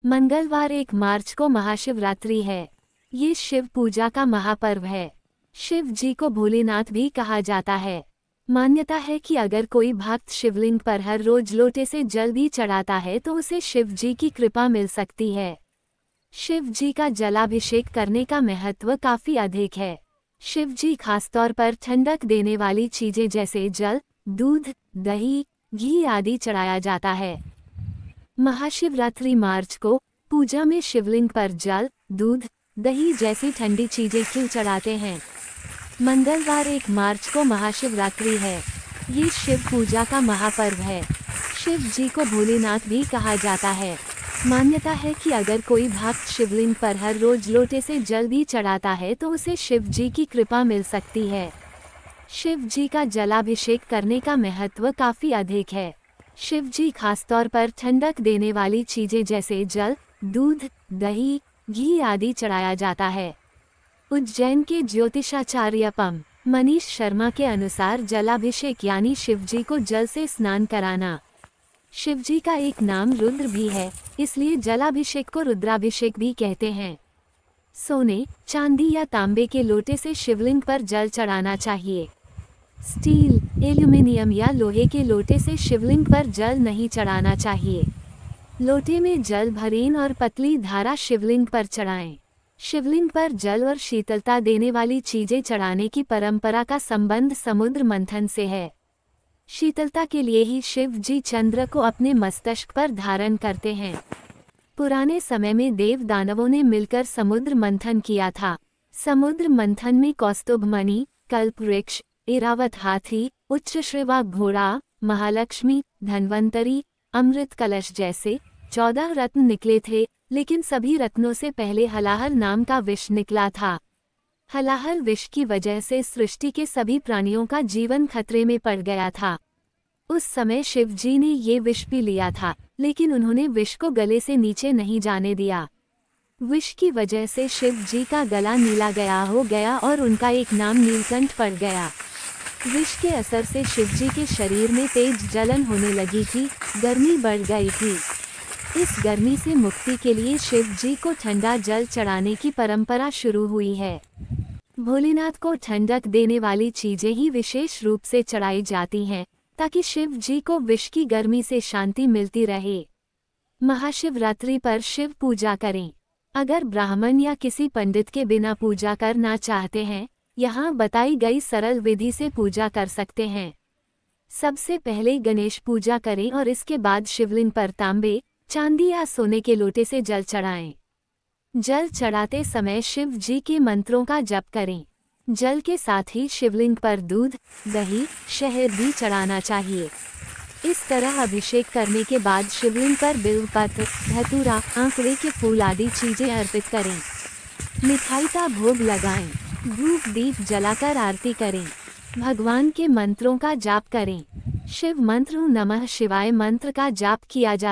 मंगलवार 1 मार्च को महाशिवरात्रि है। ये शिव पूजा का महापर्व है। शिव जी को भोलेनाथ भी कहा जाता है। मान्यता है कि अगर कोई भक्त शिवलिंग पर हर रोज लोटे से जल भी चढ़ाता है तो उसे शिव जी की कृपा मिल सकती है। शिव जी का जलाभिषेक करने का महत्व काफी अधिक है। शिव जी खासतौर पर ठंडक देने वाली चीजें जैसे जल, दूध, दही, घी आदि चढ़ाया जाता है। महाशिवरात्रि मार्च को पूजा में शिवलिंग पर जल, दूध, दही जैसी ठंडी चीजें क्यों चढ़ाते हैं? मंगलवार 1 मार्च को महाशिवरात्रि है। ये शिव पूजा का महापर्व है। शिव जी को भोलेनाथ भी कहा जाता है। मान्यता है कि अगर कोई भक्त शिवलिंग पर हर रोज लोटे से जल भी चढ़ाता है तो उसे शिव जी की कृपा मिल सकती है। शिव जी का जलाभिषेक करने का महत्व काफी अधिक है। शिव जी खासतौर पर ठंडक देने वाली चीजें जैसे जल, दूध, दही, घी आदि चढ़ाया जाता है। उज्जैन के ज्योतिषाचार्य पम. मनीष शर्मा के अनुसार जलाभिषेक यानी शिवजी को जल से स्नान कराना। शिवजी का एक नाम रुद्र भी है, इसलिए जलाभिषेक को रुद्राभिषेक भी कहते हैं। सोने, चांदी या तांबे के लोटे से शिवलिंग पर जल चढ़ाना चाहिए। स्टील, एल्यूमिनियम या लोहे के लोटे से शिवलिंग पर जल नहीं चढ़ाना चाहिए। लोटे में जल भरें और पतली धारा शिवलिंग पर चढ़ाएं। शिवलिंग पर जल और शीतलता देने वाली चीजें चढ़ाने की परंपरा का संबंध समुद्र मंथन से है। शीतलता के लिए ही शिव जी चंद्र को अपने मस्तिष्क पर धारण करते हैं। पुराने समय में देव दानवों ने मिलकर समुद्र मंथन किया था। समुद्र मंथन में कौस्तुभ मणि, कल्प वृक्ष, ऐरावत हाथी, उच्चश्रवा घोड़ा, महालक्ष्मी, धन्वंतरी, अमृत कलश जैसे 14 रत्न निकले थे, लेकिन सभी रत्नों से पहले हलाहल नाम का विष निकला था। हलाहल विष की वजह से सृष्टि के सभी प्राणियों का जीवन खतरे में पड़ गया था। उस समय शिव जी ने ये विष पी लिया था, लेकिन उन्होंने विष को गले से नीचे नहीं जाने दिया। विष की वजह से शिव जी का गला नीला गया हो गया और उनका एक नाम नीलकंठ पड़ गया। विष के असर से शिवजी के शरीर में तेज जलन होने लगी थी, गर्मी बढ़ गई थी। इस गर्मी से मुक्ति के लिए शिव जी को ठंडा जल चढ़ाने की परंपरा शुरू हुई है। भोलेनाथ को ठंडक देने वाली चीजें ही विशेष रूप से चढ़ाई जाती हैं, ताकि शिव जी को विष की गर्मी से शांति मिलती रहे। महाशिवरात्रि पर शिव पूजा करें। अगर ब्राह्मण या किसी पंडित के बिना पूजा करना चाहते हैं, यहाँ बताई गई सरल विधि से पूजा कर सकते हैं। सबसे पहले गणेश पूजा करें और इसके बाद शिवलिंग पर तांबे, चांदी या सोने के लोटे से जल चढ़ाएं। जल चढ़ाते समय शिव जी के मंत्रों का जप करें। जल के साथ ही शिवलिंग पर दूध, दही, शहद भी चढ़ाना चाहिए। इस तरह अभिषेक करने के बाद शिवलिंग पर बिल्वपत्र, धतूरा, आंकड़े के फूल आदि चीजें अर्पित करें। मिठाई का भोग लगाएं। धूप दीप जलाकर आरती करें। भगवान के मंत्रों का जाप करें। शिव मंत्र नमः शिवाय मंत्र का जाप किया जा